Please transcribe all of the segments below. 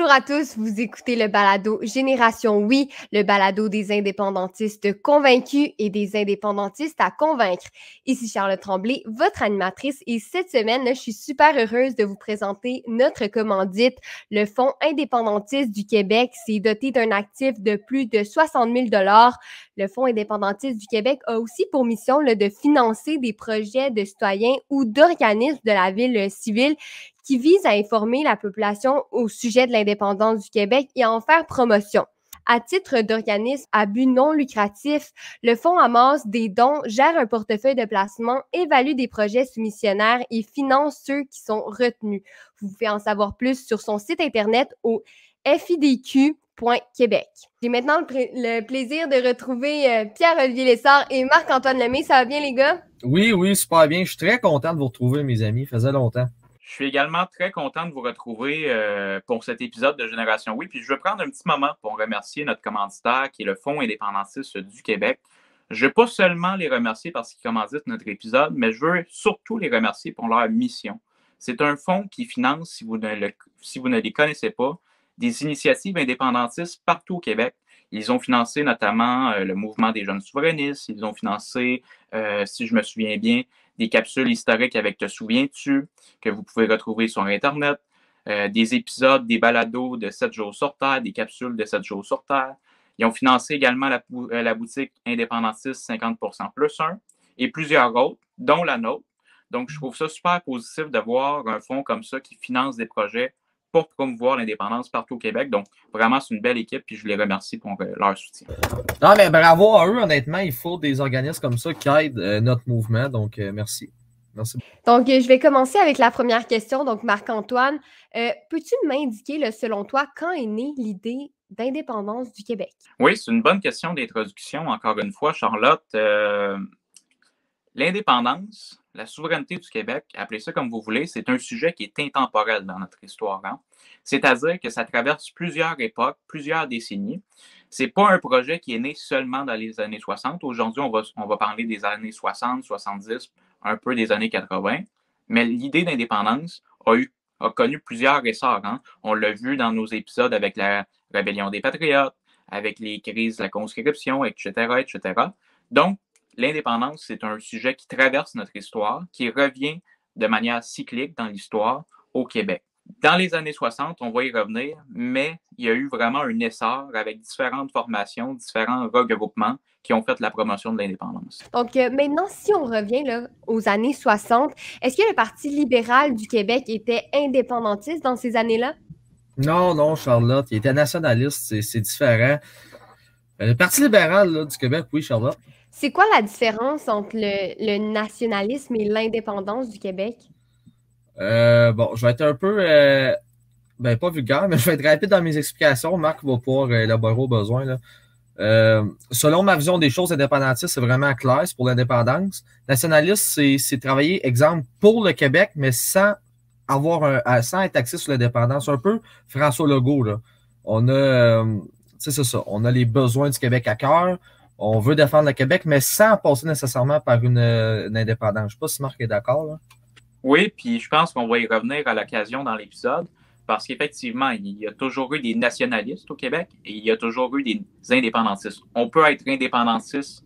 Bonjour à tous, vous écoutez le balado Génération Oui, le balado des indépendantistes convaincus et des indépendantistes à convaincre. Ici Charlotte Tremblay, votre animatrice, et cette semaine, je suis super heureuse de vous présenter notre commandite, le Fonds indépendantiste du Québec. C'est doté d'un actif de plus de 60 000 $. Le Fonds indépendantiste du Québec a aussi pour mission de financer des projets de citoyens ou d'organismes de la ville civile qui vise à informer la population au sujet de l'indépendance du Québec et à en faire promotion. À titre d'organisme à but non lucratif, le fonds amasse des dons, gère un portefeuille de placement, évalue des projets soumissionnaires et finance ceux qui sont retenus. Vous pouvez en savoir plus sur son site internet au fidq.québec. J'ai maintenant le plaisir de retrouver Pierre-Olivier Lessard et Marc-Antoine Lemay. Ça va bien, les gars? Oui, super bien. Je suis très content de vous retrouver, mes amis. Ça faisait longtemps. Je suis également très content de vous retrouver pour cet épisode de Génération Oui. Puis je veux prendre un petit moment pour remercier notre commanditaire qui est le Fonds indépendantiste du Québec. Je ne veux pas seulement les remercier parce qu'ils commanditent notre épisode, mais je veux surtout les remercier pour leur mission. C'est un fonds qui finance, si vous ne les connaissez pas, des initiatives indépendantistes partout au Québec. Ils ont financé notamment le mouvement des jeunes souverainistes. Ils ont financé, si je me souviens bien, des capsules historiques avec Te souviens-tu, que vous pouvez retrouver sur Internet, des épisodes, des balados de 7 jours sur Terre, des capsules de 7 jours sur Terre. Ils ont financé également la boutique indépendantiste 50% plus 1 et plusieurs autres, dont la nôtre. Donc, je trouve ça super positif de voir un fonds comme ça qui finance des projets pour promouvoir l'indépendance partout au Québec. Donc, vraiment, c'est une belle équipe et je les remercie pour leur soutien. Non, mais bravo à eux, honnêtement. Il faut des organismes comme ça qui aident notre mouvement. Donc, merci. Merci. Donc, je vais commencer avec la première question. Donc, Marc-Antoine, peux-tu m'indiquer, selon toi, quand est née l'idée d'indépendance du Québec? Oui, c'est une bonne question d'introduction. Encore une fois, Charlotte, l'indépendance, la souveraineté du Québec, appelez ça comme vous voulez, c'est un sujet qui est intemporel dans notre histoire. Hein? C'est-à-dire que ça traverse plusieurs époques, plusieurs décennies. Ce n'est pas un projet qui est né seulement dans les années 60. Aujourd'hui, on va parler des années 60, 70, un peu des années 80. Mais l'idée d'indépendance a connu plusieurs essors. Hein? On l'a vu dans nos épisodes avec la rébellion des Patriotes, avec les crises de la conscription, etc., etc. Donc, l'indépendance, c'est un sujet qui traverse notre histoire, qui revient de manière cyclique dans l'histoire au Québec. Dans les années 60, on va y revenir, mais il y a eu vraiment un essor avec différentes formations, différents regroupements qui ont fait la promotion de l'indépendance. Donc, maintenant, si on revient aux années 60, est-ce que le Parti libéral du Québec était indépendantiste dans ces années-là? Non, Charlotte. Il était nationaliste. C'est différent. Le Parti libéral là, du Québec, oui, Charlotte. C'est quoi la différence entre le nationalisme et l'indépendance du Québec? Bon, je vais être un peu, pas vulgaire, mais je vais être rapide dans mes explications. Marc va pouvoir élaborer au besoin. Là. Selon ma vision des choses, indépendantiste, c'est vraiment clair, c'est pour l'indépendance. Nationaliste, c'est travailler, exemple, pour le Québec, mais sans être axé sur l'indépendance. Un peu François Legault, là. On a, c'est ça, on a les besoins du Québec à cœur. On veut défendre le Québec, mais sans passer nécessairement par une indépendance. Je ne sais pas si Marc est d'accord, là. Oui, puis je pense qu'on va y revenir à l'occasion dans l'épisode, parce qu'effectivement, il y a toujours eu des nationalistes au Québec et il y a toujours eu des indépendantistes. On peut être indépendantiste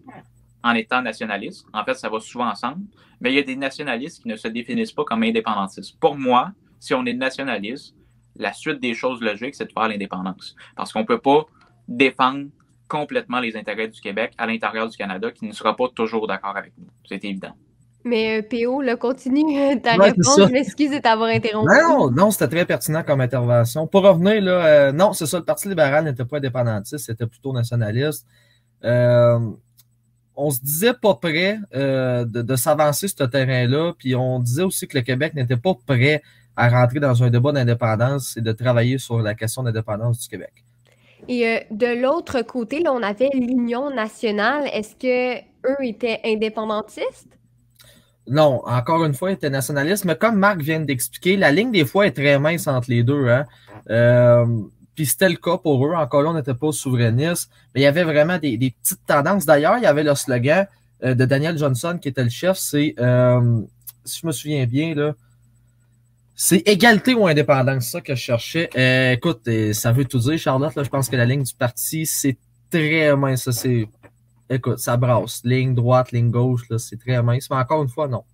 en étant nationaliste. En fait, ça va souvent ensemble. Mais il y a des nationalistes qui ne se définissent pas comme indépendantistes. Pour moi, si on est nationaliste, la suite des choses logiques, c'est de faire l'indépendance. Parce qu'on ne peut pas défendre complètement les intérêts du Québec à l'intérieur du Canada qui ne sera pas toujours d'accord avec nous. C'est évident. Mais PO, continue ta réponse. Je m'excuse de t'avoir interrompu. Non, c'était très pertinent comme intervention. Pour revenir, là, non, c'est ça, le Parti libéral n'était pas indépendantiste, c'était plutôt nationaliste. On se disait pas prêt de s'avancer sur ce terrain-là, puis on disait aussi que le Québec n'était pas prêt à rentrer dans un débat d'indépendance et de travailler sur la question d'indépendance du Québec. Et de l'autre côté, là, on avait l'Union nationale. Est-ce que eux étaient indépendantistes? Non, encore une fois, ils étaient nationalistes, mais comme Marc vient d'expliquer, la ligne des fois est très mince entre les deux. Hein? Puis c'était le cas pour eux. Encore là, on n'était pas souverainiste, mais il y avait vraiment des petites tendances. D'ailleurs, il y avait le slogan de Daniel Johnson qui était le chef, c'est, si je me souviens bien, là, C'est égalité ou indépendance, c'est ça que je cherchais. Écoute, ça veut tout dire, Charlotte. Là, je pense que la ligne du parti, c'est très mince. Ça, écoute, ça brasse. Ligne droite, ligne gauche, là, c'est très mince. Mais encore une fois, non.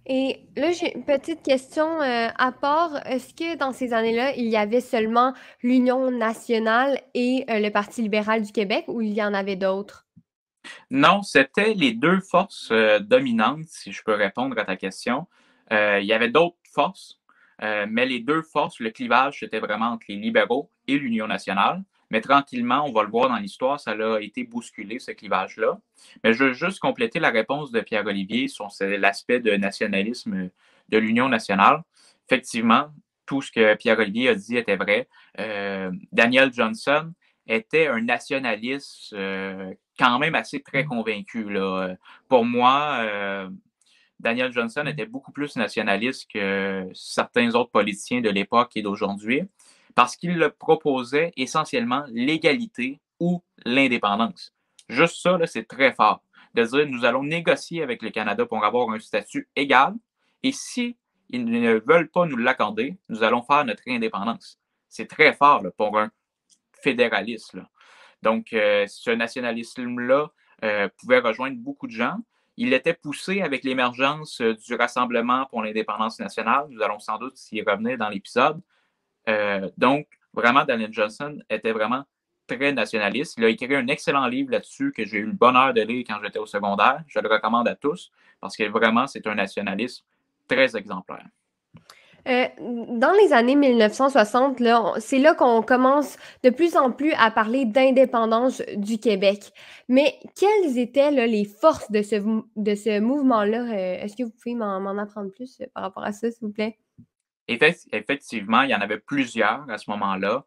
Et là, j'ai une petite question à part. Est-ce que dans ces années-là, il y avait seulement l'Union nationale et le Parti libéral du Québec ou il y en avait d'autres? Non, c'était les deux forces dominantes, si je peux répondre à ta question. Il y avait d'autres forces, mais les deux forces, le clivage, c'était vraiment entre les libéraux et l'Union nationale. Mais tranquillement, on va le voir dans l'histoire, ça a été bousculé, ce clivage-là. Mais je veux juste compléter la réponse de Pierre-Olivier sur l'aspect de nationalisme de l'Union nationale. Effectivement, tout ce que Pierre-Olivier a dit était vrai. Daniel Johnson était un nationaliste quand même assez très convaincu. Là. Pour moi, Daniel Johnson était beaucoup plus nationaliste que certains autres politiciens de l'époque et d'aujourd'hui parce qu'il proposait essentiellement l'égalité ou l'indépendance. Juste ça, c'est très fort. De dire, nous allons négocier avec le Canada pour avoir un statut égal et si ils ne veulent pas nous l'accorder, nous allons faire notre indépendance. C'est très fort là, pour un fédéraliste. Là. Donc, ce nationalisme-là pouvait rejoindre beaucoup de gens. Il était poussé avec l'émergence du Rassemblement pour l'indépendance nationale. Nous allons sans doute y revenir dans l'épisode. Donc, vraiment, Daniel Johnson était vraiment très nationaliste. Il a écrit un excellent livre là-dessus que j'ai eu le bonheur de lire quand j'étais au secondaire. Je le recommande à tous parce que vraiment, c'est un nationalisme très exemplaire. Dans les années 1960, là, c'est là qu'on commence de plus en plus à parler d'indépendance du Québec. Mais quelles étaient là, les forces de ce mouvement-là? Est-ce que vous pouvez m'en apprendre plus par rapport à ça, s'il vous plaît? Effectivement, il y en avait plusieurs à ce moment-là.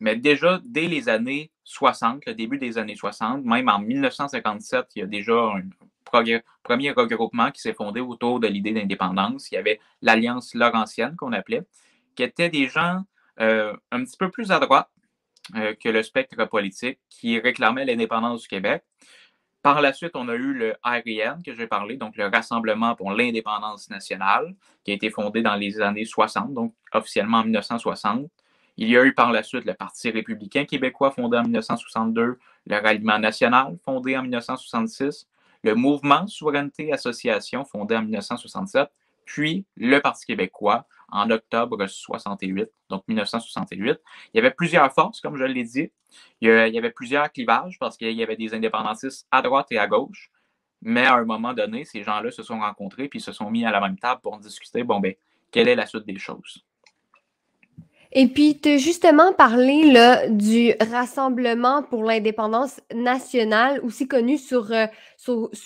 Mais déjà, dès les années 60, le début des années 60, même en 1957, il y a déjà un premier regroupement qui s'est fondé autour de l'idée d'indépendance. Il y avait l'Alliance Laurentienne, qu'on appelait, qui étaient des gens un petit peu plus à droite que le spectre politique, qui réclamaient l'indépendance du Québec. Par la suite, on a eu le RIN que j'ai parlé, donc le Rassemblement pour l'indépendance nationale, qui a été fondé dans les années 60, donc officiellement en 1960. Il y a eu par la suite le Parti républicain québécois fondé en 1962, le Ralliement national fondé en 1966, le Mouvement Souveraineté Association fondé en 1967, puis le Parti québécois en octobre 68, donc 1968. Il y avait plusieurs forces, comme je l'ai dit. Il y avait plusieurs clivages parce qu'il y avait des indépendantistes à droite et à gauche. Mais à un moment donné, ces gens-là se sont rencontrés puis se sont mis à la même table pour discuter, quelle est la suite des choses? Et puis, tu as justement parlé là, du Rassemblement pour l'indépendance nationale, aussi connu sous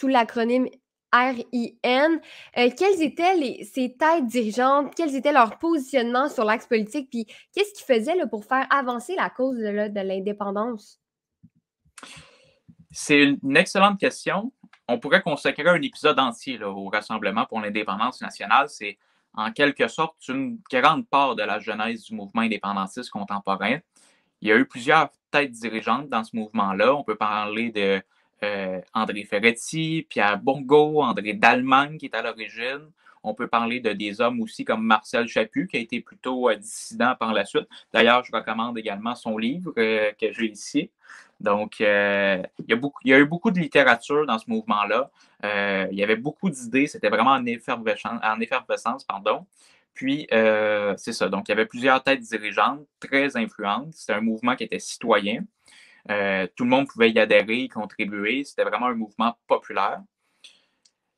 l'acronyme RIN. Quelles étaient ces têtes dirigeantes? Quels étaient leurs positionnements sur l'axe politique? Puis, qu'est-ce qu'ils faisaient là, pour faire avancer la cause là, de l'indépendance? C'est une excellente question. On pourrait consacrer un épisode entier là, au Rassemblement pour l'indépendance nationale. C'est en quelque sorte une grande part de la genèse du mouvement indépendantiste contemporain. Il y a eu plusieurs têtes dirigeantes dans ce mouvement-là. On peut parler de André Ferretti, Pierre Bourgault, André Dallemagne qui est à l'origine. On peut parler de des hommes aussi comme Marcel Chaput qui a été plutôt dissident par la suite. D'ailleurs, je recommande également son livre que j'ai ici. Donc, il y a eu beaucoup de littérature dans ce mouvement-là. Il y avait beaucoup d'idées. C'était vraiment en effervescence. Puis, c'est ça. Donc, il y avait plusieurs têtes dirigeantes très influentes. C'était un mouvement qui était citoyen. Tout le monde pouvait y adhérer, y contribuer. C'était vraiment un mouvement populaire.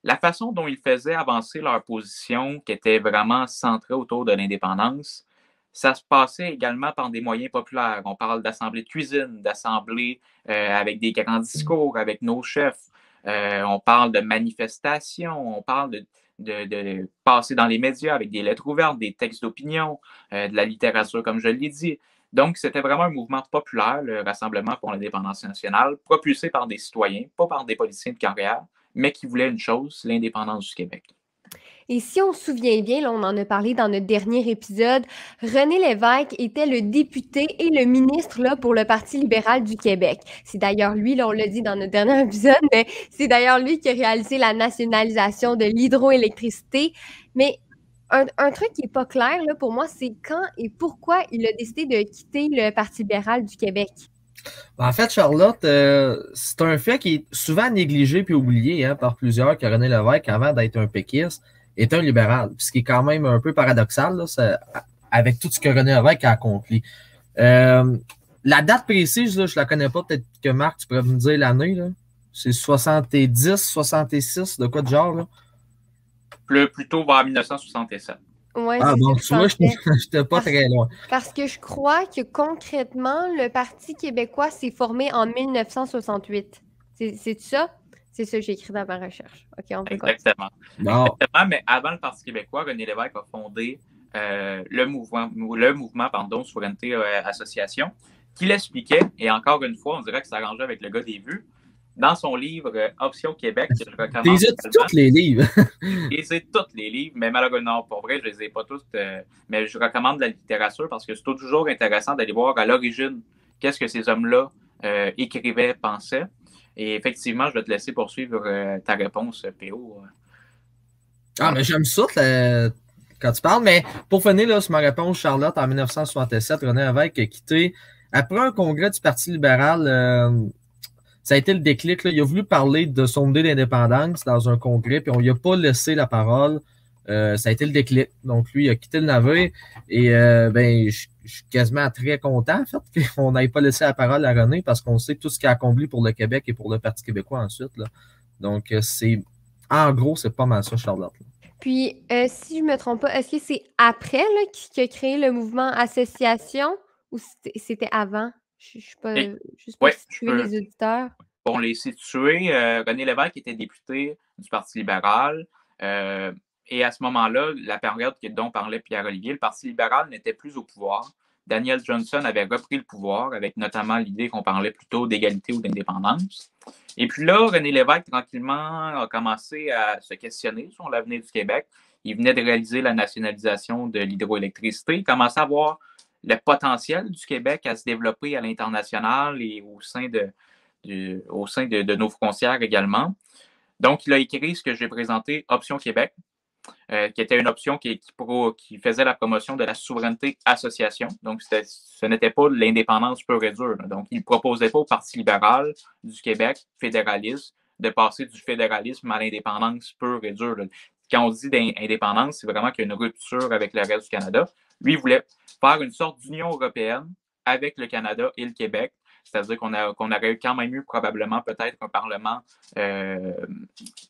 La façon dont ils faisaient avancer leur position, qui était vraiment centrée autour de l'indépendance, ça se passait également par des moyens populaires. On parle d'assemblées de cuisine, d'assemblées avec des grands discours, avec nos chefs. On parle de manifestations, on parle de passer dans les médias avec des lettres ouvertes, des textes d'opinion, de la littérature, comme je l'ai dit. Donc, c'était vraiment un mouvement populaire, le Rassemblement pour l'indépendance nationale, propulsé par des citoyens, pas par des politiciens de carrière, mais qui voulaient une chose, l'indépendance du Québec. Et si on se souvient bien, là, on en a parlé dans notre dernier épisode, René Lévesque était le député et le ministre là, pour le Parti libéral du Québec. C'est d'ailleurs lui, là, on l'a dit dans notre dernier épisode, mais c'est d'ailleurs lui qui a réalisé la nationalisation de l'hydroélectricité. Mais un truc qui n'est pas clair là, pour moi, c'est quand et pourquoi il a décidé de quitter le Parti libéral du Québec. En fait, Charlotte, c'est un fait qui est souvent négligé puis oublié par plusieurs que René Lévesque, avant d'être un péquiste, est un libéral. Ce qui est quand même un peu paradoxal là, avec tout ce que René Lévesque a accompli. La date précise, là, je la connais pas. Peut-être que Marc, tu pourrais me dire l'année. C'est 70, 66, de quoi de genre? Là? Plutôt vers 1967. Ouais, ah bon, tu vois, je n'étais pas très loin. Parce que je crois que concrètement, le Parti québécois s'est formé en 1968. C'est ça? C'est ça que j'ai écrit dans ma recherche. OK, on peut Exactement. Non. Exactement, mais avant le Parti québécois, René Lévesque a fondé le mouvement Souveraineté Association, qui l'expliquait, et encore une fois, on dirait que ça arrangeait avec le gars des vues, dans son livre Option Québec, que je recommande. Tu as tous les livres. Je les ai tous les livres, mais malheureusement, pour vrai, je les ai pas tous. Mais je recommande la littérature parce que c'est toujours intéressant d'aller voir à l'origine qu'est-ce que ces hommes-là écrivaient, pensaient. Et effectivement, je vais te laisser poursuivre ta réponse, PO. Ah, mais j'aime ça quand tu parles. Mais pour finir là, sur ma réponse, Charlotte, en 1967, René Lévesque a quitté. Après un congrès du Parti libéral, ça a été le déclic. Là. Il a voulu parler de son idée d'indépendance dans un congrès, puis on lui a pas laissé la parole. Ça a été le déclic. Donc, lui, il a quitté le navire. Et je suis quasiment très content, en fait, qu'on n'ait pas laissé la parole à René parce qu'on sait tout ce qu'il a accompli pour le Québec et pour le Parti québécois ensuite. Là. Donc, en gros, c'est pas mal ça, Charlotte. Là. Puis, si je me trompe pas, est-ce que c'est après qu'il a créé le mouvement Association ou c'était avant? Je ne suis pas juste pour situer les auditeurs. Pour les situer, René Lévesque était député du Parti libéral. Et à ce moment-là, la période dont parlait Pierre-Olivier, le Parti libéral n'était plus au pouvoir. Daniel Johnson avait repris le pouvoir avec notamment l'idée qu'on parlait plutôt d'égalité ou d'indépendance. Et puis là, René Lévesque, tranquillement, a commencé à se questionner sur l'avenir du Québec. Il venait de réaliser la nationalisation de l'hydroélectricité. Il commençait à voir le potentiel du Québec à se développer à l'international et au sein de nos frontières également. Donc, il a écrit ce que j'ai présenté, Option Québec, qui était une option qui faisait la promotion de la souveraineté association. Donc, ce n'était pas de l'indépendance pure et dure. Donc, il ne proposait pas au Parti libéral du Québec, fédéraliste, de passer du fédéralisme à l'indépendance pure et dure. Quand on dit indépendance, c'est vraiment qu'il y a une rupture avec le reste du Canada. Lui, il voulait faire une sorte d'union européenne avec le Canada et le Québec. C'est-à-dire qu'on aurait quand même eu probablement peut-être un Parlement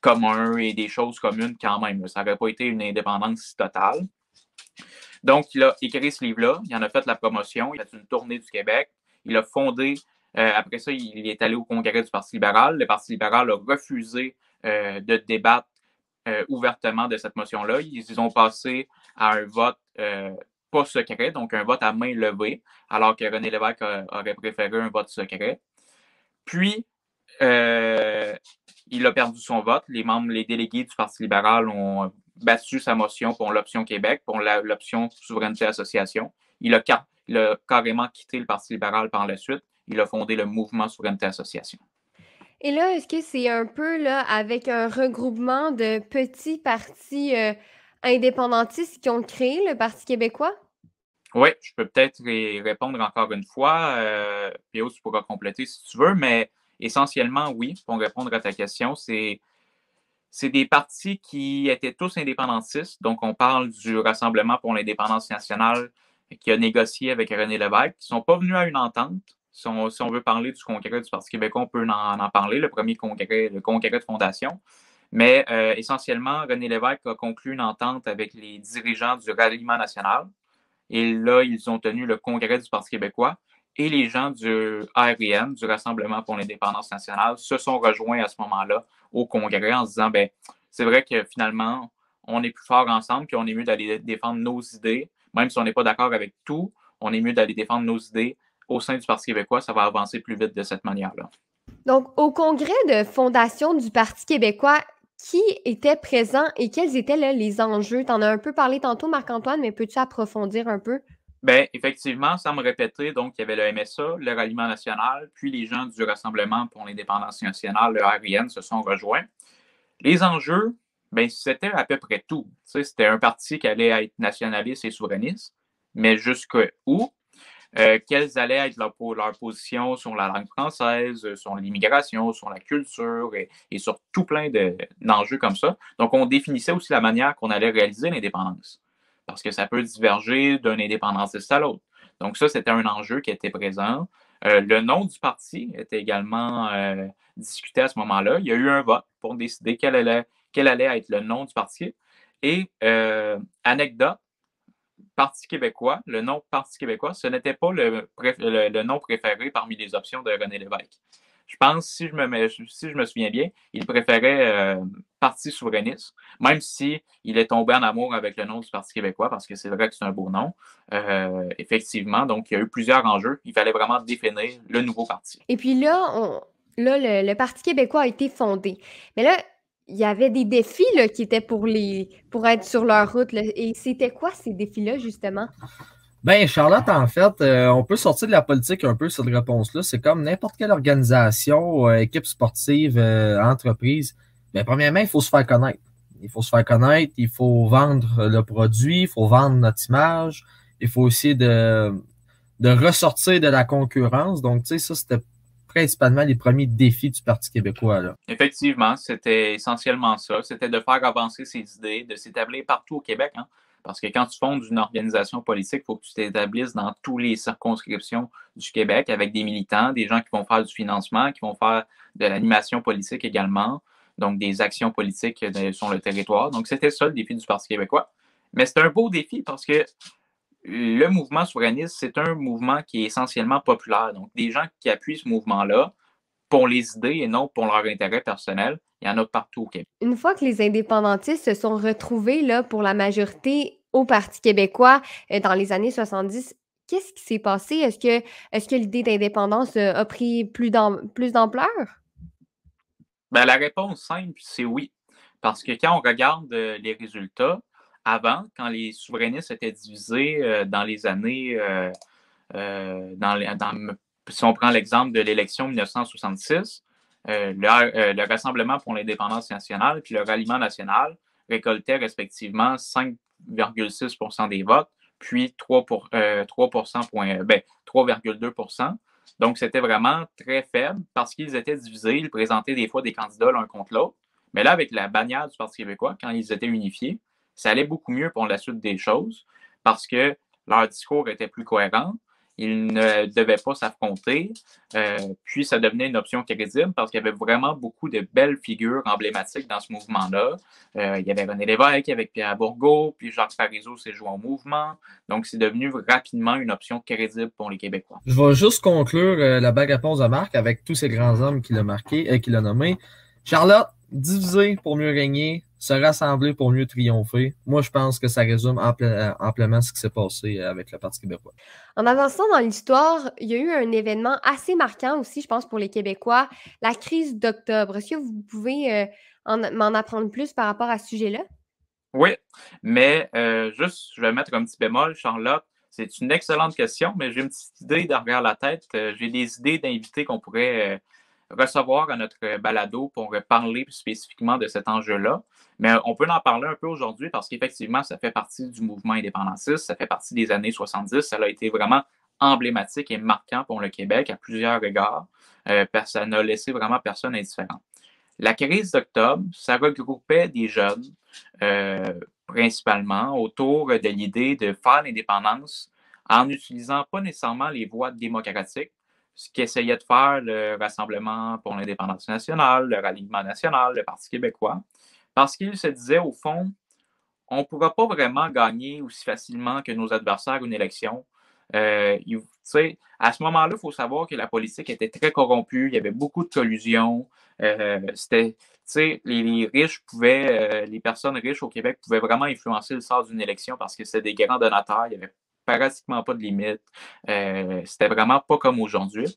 commun et des choses communes quand même. Ça n'aurait pas été une indépendance totale. Donc, il a écrit ce livre-là. Il en a fait la promotion. Il a fait une tournée du Québec. Il a fondé. Après ça, il est allé au congrès du Parti libéral. Le Parti libéral a refusé de débattre ouvertement de cette motion-là. Ils ont passé à un vote pas secret, donc un vote à main levée, alors que René Lévesque aurait préféré un vote secret. Puis, il a perdu son vote. Les délégués du Parti libéral ont battu sa motion pour l'option Québec, pour l'option Souveraineté Association. Il a carrément quitté le Parti libéral par la suite. Il a fondé le mouvement Souveraineté Association. Et là, est-ce que c'est un peu là avec un regroupement de petits partis indépendantistes qui ont créé le Parti québécois? Oui, je peux peut-être répondre encore une fois. P.O., tu pourras compléter si tu veux, mais essentiellement, oui, pour répondre à ta question, c'est des partis qui étaient tous indépendantistes. Donc, on parle du Rassemblement pour l'indépendance nationale qui a négocié avec René Lévesque, qui ne sont pas venus à une entente. Si on veut parler du congrès du Parti québécois, on peut en parler, le premier congrès, le congrès de fondation. Mais essentiellement, René Lévesque a conclu une entente avec les dirigeants du Ralliement national. Et là, ils ont tenu le congrès du Parti québécois et les gens du ARN, du Rassemblement pour l'indépendance nationale, se sont rejoints à ce moment-là au congrès en se disant, ben, c'est vrai que finalement, on est plus fort ensemble, puis on est mieux d'aller défendre nos idées, même si on n'est pas d'accord avec tout, on est mieux d'aller défendre nos idées au sein du Parti québécois, ça va avancer plus vite de cette manière-là. Donc, au congrès de fondation du Parti québécois, qui était présent et quels étaient là, les enjeux? Tu en as un peu parlé tantôt, Marc-Antoine, mais peux-tu approfondir un peu? Bien, effectivement, sans me répéter, donc, il y avait le MSA, le Ralliement national, puis les gens du Rassemblement pour l'indépendance nationale, le RIN, se sont rejoints. Les enjeux, ben, c'était à peu près tout. Tu sais, c'était un parti qui allait être nationaliste et souverainiste, mais jusqu'où? Quelles allaient être leur position sur la langue française, sur l'immigration, sur la culture et sur tout plein d'enjeux comme ça. Donc, on définissait aussi la manière qu'on allait réaliser l'indépendance, parce que ça peut diverger d'un indépendantiste à l'autre. Donc, ça, c'était un enjeu qui était présent. Le nom du parti était également discuté à ce moment-là. Il y a eu un vote pour décider quel allait être le nom du parti. Et anecdote, Parti québécois, le nom Parti québécois, ce n'était pas le nom préféré parmi les options de René Lévesque. Je pense, si je me souviens bien, il préférait Parti souverainiste, même si il est tombé en amour avec le nom du Parti québécois, parce que c'est vrai que c'est un beau nom. Effectivement, donc il y a eu plusieurs enjeux. Il fallait vraiment définir le nouveau parti. Et puis là, le Parti québécois a été fondé. Mais là, il y avait des défis là, qui étaient pour être sur leur route. Là. Et c'était quoi ces défis-là, justement? Ben, Charlotte, en fait, on peut sortir de la politique un peu cette réponse-là. C'est comme n'importe quelle organisation, équipe sportive, entreprise. Ben, premièrement, il faut se faire connaître. Il faut se faire connaître, il faut vendre le produit, il faut vendre notre image. Il faut aussi de ressortir de la concurrence. Donc, tu sais, ça, c'était principalement les premiers défis du Parti québécois, là. Effectivement, c'était essentiellement ça. C'était de faire avancer ses idées, de s'établir partout au Québec. Hein? Parce que quand tu fondes une organisation politique, il faut que tu t'établisses dans toutes les circonscriptions du Québec avec des militants, des gens qui vont faire du financement, qui vont faire de l'animation politique également, donc des actions politiques sur le territoire. Donc, c'était ça le défi du Parti québécois. Mais c'est un beau défi parce que le mouvement souverainiste, c'est un mouvement qui est essentiellement populaire. Donc, des gens qui appuient ce mouvement-là pour les idées et non pour leur intérêt personnel, il y en a partout au Québec. Une fois que les indépendantistes se sont retrouvés là, pour la majorité au Parti québécois dans les années 70, qu'est-ce qui s'est passé? Est-ce que l'idée d'indépendance a pris plus d'ampleur? Ben, la réponse simple, c'est oui. Parce que quand on regarde les résultats, avant, quand les souverainistes étaient divisés dans les années, si on prend l'exemple de l'élection 1966, le Rassemblement pour l'indépendance nationale puis le Ralliement national récoltaient respectivement 5,6 des votes, puis 3,2 Donc, c'était vraiment très faible parce qu'ils étaient divisés. Ils présentaient des fois des candidats l'un contre l'autre. Mais là, avec la bannière du Parti québécois, quand ils étaient unifiés, ça allait beaucoup mieux pour la suite des choses parce que leur discours était plus cohérent. Ils ne devaient pas s'affronter. Puis, ça devenait une option crédible parce qu'il y avait vraiment beaucoup de belles figures emblématiques dans ce mouvement-là. Il y avait René Lévesque avec Pierre Bourgault, puis Jacques Parizeau s'est joint au mouvement. Donc, c'est devenu rapidement une option crédible pour les Québécois. Je vais juste conclure la belle réponse de Marc avec tous ces grands hommes qu'il a marqués, qu'il a nommés. Charlotte, diviser pour mieux régner, se rassembler pour mieux triompher. Moi, je pense que ça résume amplement ce qui s'est passé avec le Parti québécois. En avançant dans l'histoire, il y a eu un événement assez marquant aussi, je pense, pour les Québécois, la crise d'octobre. Est-ce que vous pouvez m'en apprendre plus par rapport à ce sujet-là? Oui, mais juste, je vais mettre un petit bémol, Charlotte. C'est une excellente question, mais j'ai une petite idée derrière la tête. J'ai des idées d'invités qu'on pourrait recevoir à notre balado pour parler spécifiquement de cet enjeu-là. Mais on peut en parler un peu aujourd'hui parce qu'effectivement, ça fait partie du mouvement indépendantiste, ça fait partie des années 70. Ça a été vraiment emblématique et marquant pour le Québec à plusieurs regards. Ça n'a laissé vraiment personne indifférent. La crise d'octobre, ça regroupait des jeunes, principalement, autour de l'idée de faire l'indépendance en n'utilisant pas nécessairement les voies démocratiques, ce qu'essayait de faire le Rassemblement pour l'indépendance nationale, le Ralliement national, le Parti québécois, parce qu'ils se disaient, au fond, on ne pourra pas vraiment gagner aussi facilement que nos adversaires une élection. À ce moment-là, il faut savoir que la politique était très corrompue, il y avait beaucoup de collusion. Les riches pouvaient, les personnes riches au Québec pouvaient vraiment influencer le sort d'une élection parce que c'était des grands donateurs, il n'y avait pratiquement pas de limite. C'était vraiment pas comme aujourd'hui.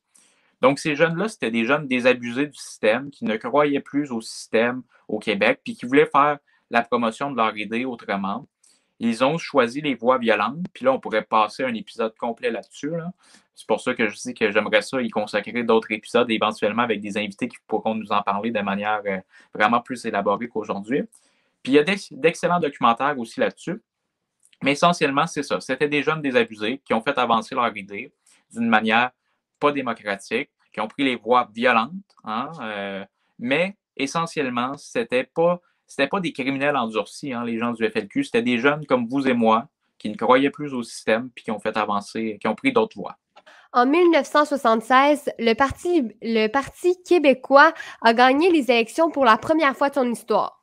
Donc, ces jeunes-là, c'était des jeunes désabusés du système, qui ne croyaient plus au système au Québec, puis qui voulaient faire la promotion de leur idée autrement. Ils ont choisi les voies violentes, puis là, on pourrait passer un épisode complet là-dessus. Là. C'est pour ça que je dis que j'aimerais ça y consacrer d'autres épisodes, éventuellement avec des invités qui pourront nous en parler de manière vraiment plus élaborée qu'aujourd'hui. Puis il y a d'excellents documentaires aussi là-dessus. Mais essentiellement, c'est ça. C'était des jeunes désabusés qui ont fait avancer leur idée d'une manière pas démocratique, qui ont pris les voies violentes, hein, mais essentiellement, c'était pas des criminels endurcis, hein, les gens du FLQ, c'était des jeunes comme vous et moi qui ne croyaient plus au système puis qui ont fait avancer, qui ont pris d'autres voies. En 1976, le Parti québécois a gagné les élections pour la première fois de son histoire.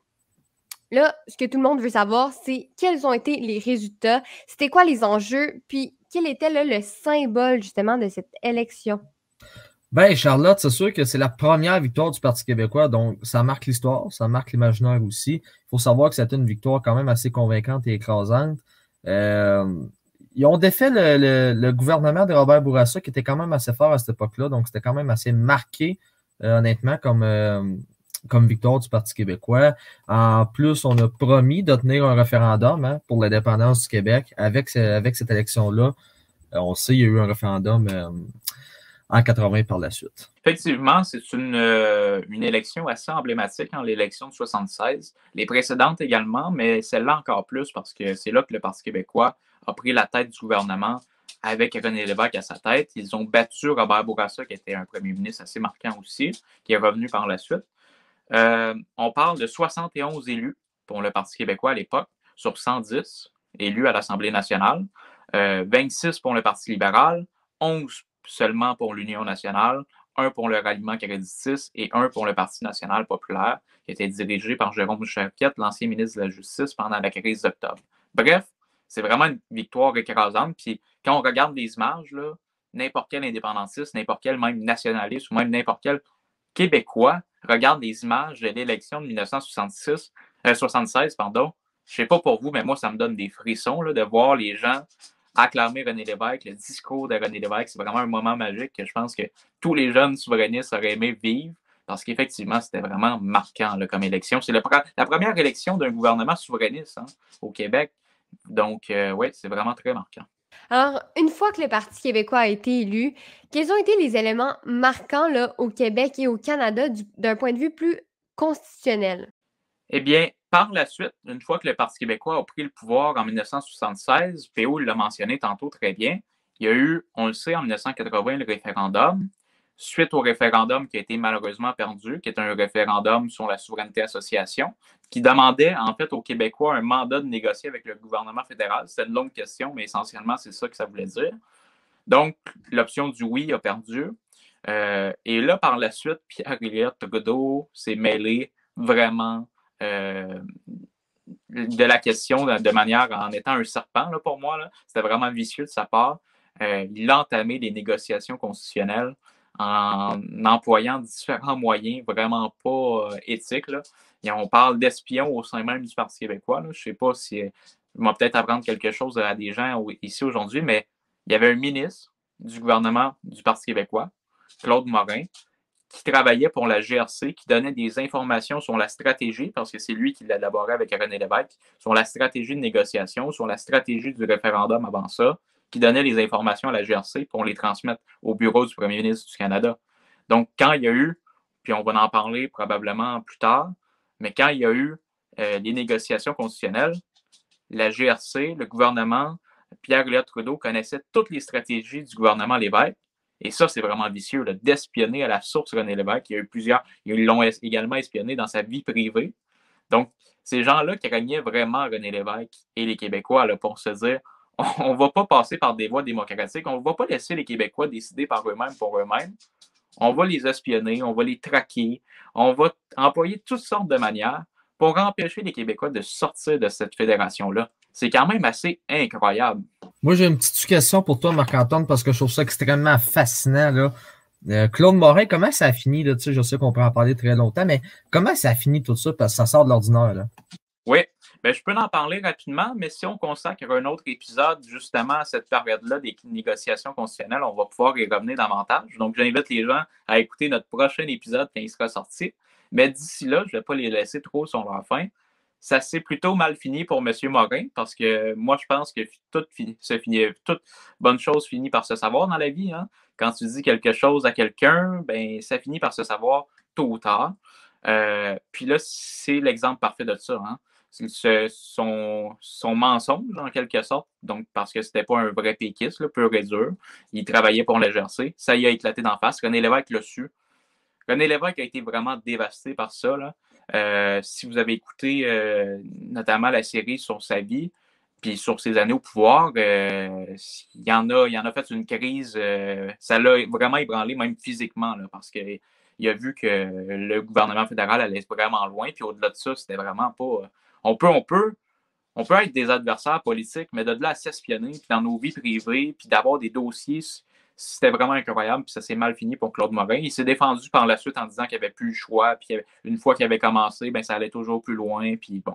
Là, ce que tout le monde veut savoir, c'est quels ont été les résultats, c'était quoi les enjeux, puis quel était là, le symbole justement de cette élection. Ben, Charlotte, c'est sûr que c'est la première victoire du Parti québécois, donc ça marque l'histoire, ça marque l'imaginaire aussi. Il faut savoir que c'était une victoire quand même assez convaincante et écrasante. Ils ont défait le gouvernement de Robert Bourassa, qui était quand même assez fort à cette époque-là, donc c'était quand même assez marqué, honnêtement, comme victoire du Parti québécois. En plus, on a promis de tenir un référendum, hein, pour l'indépendance du Québec. Avec cette élection-là, on sait qu'il y a eu un référendum en 80 par la suite. Effectivement, c'est une élection assez emblématique, hein, l'élection de 76. Les précédentes également, mais celle-là encore plus parce que c'est là que le Parti québécois a pris la tête du gouvernement avec René Lévesque à sa tête. Ils ont battu Robert Bourassa, qui était un premier ministre assez marquant aussi, qui est revenu par la suite. On parle de 71 élus pour le Parti québécois à l'époque, sur 110 élus à l'Assemblée nationale, 26 pour le Parti libéral, 11 seulement pour l'Union nationale, 1 pour le Ralliement créditiste et 1 pour le Parti national populaire, qui était dirigé par Jérôme Charquette, l'ancien ministre de la Justice, pendant la crise d'octobre. Bref, c'est vraiment une victoire écrasante. Puis quand on regarde les images, là, n'importe quel indépendantiste, n'importe quel même nationaliste ou même n'importe quel Québécois regarde les images de l'élection de 1976. Je ne sais pas pour vous, mais moi, ça me donne des frissons là, de voir les gens acclamer René Lévesque. Le discours de René Lévesque, c'est vraiment un moment magique que je pense que tous les jeunes souverainistes auraient aimé vivre parce qu'effectivement, c'était vraiment marquant là, comme élection. C'est la première élection d'un gouvernement souverainiste, hein, au Québec. Donc, oui, c'est vraiment très marquant. Alors, une fois que le Parti québécois a été élu, quels ont été les éléments marquants là, au Québec et au Canada d'un point de vue plus constitutionnel? Eh bien, par la suite, une fois que le Parti québécois a pris le pouvoir en 1976, PO l'a mentionné tantôt très bien, il y a eu, on le sait, en 1980, le référendum. Suite au référendum qui a été malheureusement perdu, qui est un référendum sur la souveraineté association, qui demandait en fait aux Québécois un mandat de négocier avec le gouvernement fédéral. C'était une longue question, mais essentiellement, c'est ça que ça voulait dire. Donc, l'option du oui a perdu. Et là, par la suite, Pierre-Éliott Trudeau s'est mêlé vraiment de la question de manière en étant un serpent là, pour moi. C'était vraiment vicieux de sa part. Il a entamé les négociations constitutionnelles en employant différents moyens vraiment pas éthiques. Là. Et on parle d'espions au sein même du Parti québécois. Là. Je ne sais pas si je vais peut-être apprendre quelque chose à des gens ici aujourd'hui, mais il y avait un ministre du gouvernement du Parti québécois, Claude Morin, qui travaillait pour la GRC, qui donnait des informations sur la stratégie, parce que c'est lui qui l'élaborait avec René Lévesque, sur la stratégie de négociation, sur la stratégie du référendum avant ça, qui donnait les informations à la GRC pour les transmettre au bureau du premier ministre du Canada. Donc, quand il y a eu, puis on va en parler probablement plus tard, mais quand il y a eu les négociations constitutionnelles, la GRC, le gouvernement, Pierre-Éliott Trudeau connaissait toutes les stratégies du gouvernement Lévesque. Et ça, c'est vraiment vicieux, d'espionner à la source René Lévesque. Il y a eu plusieurs, ils l'ont également espionné dans sa vie privée. Donc, ces gens-là qui régnaient vraiment René Lévesque et les Québécois là, pour se dire, on ne va pas passer par des voies démocratiques, on ne va pas laisser les Québécois décider par eux-mêmes pour eux-mêmes. On va les espionner, on va les traquer, on va employer toutes sortes de manières pour empêcher les Québécois de sortir de cette fédération-là. C'est quand même assez incroyable. Moi, j'ai une petite question pour toi, Marc-Antoine, parce que je trouve ça extrêmement fascinant. Là. Claude Morin, comment ça a fini? Là? Tu sais, je sais qu'on peut en parler très longtemps, mais comment ça a fini tout ça? Parce que ça sort de l'ordinaire. Là. Oui, je peux en parler rapidement, mais si on consacre un autre épisode justement à cette période-là des négociations constitutionnelles, on va pouvoir y revenir davantage. Donc, j'invite les gens à écouter notre prochain épisode quand il sera sorti. Mais d'ici là, je ne vais pas les laisser trop sur leur faim. Ça s'est plutôt mal fini pour M. Morin, parce que moi, je pense que toute bonne chose finit par se savoir dans la vie. Hein? Quand tu dis quelque chose à quelqu'un, ben, ça finit par se savoir tôt ou tard. Puis là, c'est l'exemple parfait de ça. Hein? son mensonge, en quelque sorte, donc parce que c'était pas un vrai péquiste, là, pur et dur. Il travaillait pour le GRC. Ça y a éclaté d'en face. René Lévesque l'a su. René Lévesque a été vraiment dévasté par ça, là. Si vous avez écouté notamment la série sur sa vie, puis sur ses années au pouvoir, il en a fait une crise. Ça l'a vraiment ébranlé, même physiquement, là, parce qu'il a vu que le gouvernement fédéral allait vraiment loin. Puis au-delà de ça, c'était vraiment pas. On peut être des adversaires politiques, mais de là à s'espionner, puis dans nos vies privées, puis d'avoir des dossiers, c'était vraiment incroyable, puis ça s'est mal fini pour Claude Morin. Il s'est défendu par la suite en disant qu'il n'y avait plus le choix, puis une fois qu'il avait commencé, ben, ça allait toujours plus loin, puis bon.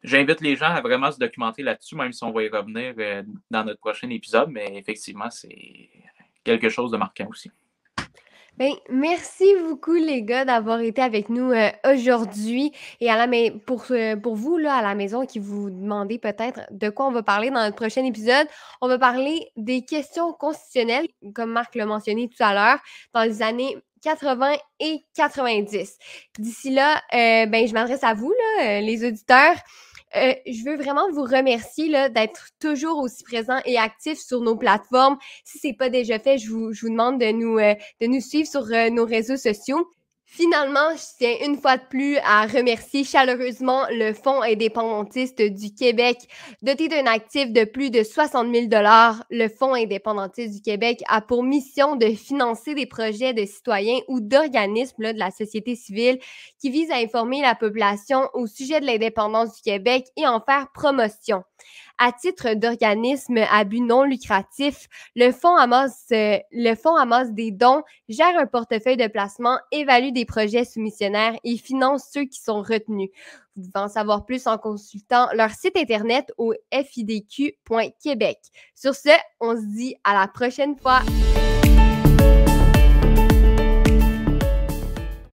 J'invite les gens à vraiment se documenter là-dessus, même si on va y revenir dans notre prochain épisode, mais effectivement, c'est quelque chose de marquant aussi. Bien, merci beaucoup, les gars, d'avoir été avec nous aujourd'hui. Et pour vous, là, à la maison, qui vous demandez peut-être de quoi on va parler dans notre prochain épisode, on va parler des questions constitutionnelles, comme Marc l'a mentionné tout à l'heure, dans les années 80 et 90. D'ici là, je m'adresse à vous, là, les auditeurs. Je veux vraiment vous remercier là, d'être toujours aussi présents et actifs sur nos plateformes. Si c'est pas déjà fait, je vous demande de nous suivre sur nos réseaux sociaux. Finalement, je tiens une fois de plus à remercier chaleureusement le Fonds indépendantiste du Québec. Doté d'un actif de plus de 60 000 $, le Fonds indépendantiste du Québec a pour mission de financer des projets de citoyens ou d'organismes là, de la société civile qui visent à informer la population au sujet de l'indépendance du Québec et en faire promotion. À titre d'organisme à but non lucratif, le fonds amasse des dons, gère un portefeuille de placement, évalue des projets soumissionnaires et finance ceux qui sont retenus. Vous pouvez en savoir plus en consultant leur site internet au fidq.québec. Sur ce, on se dit à la prochaine fois.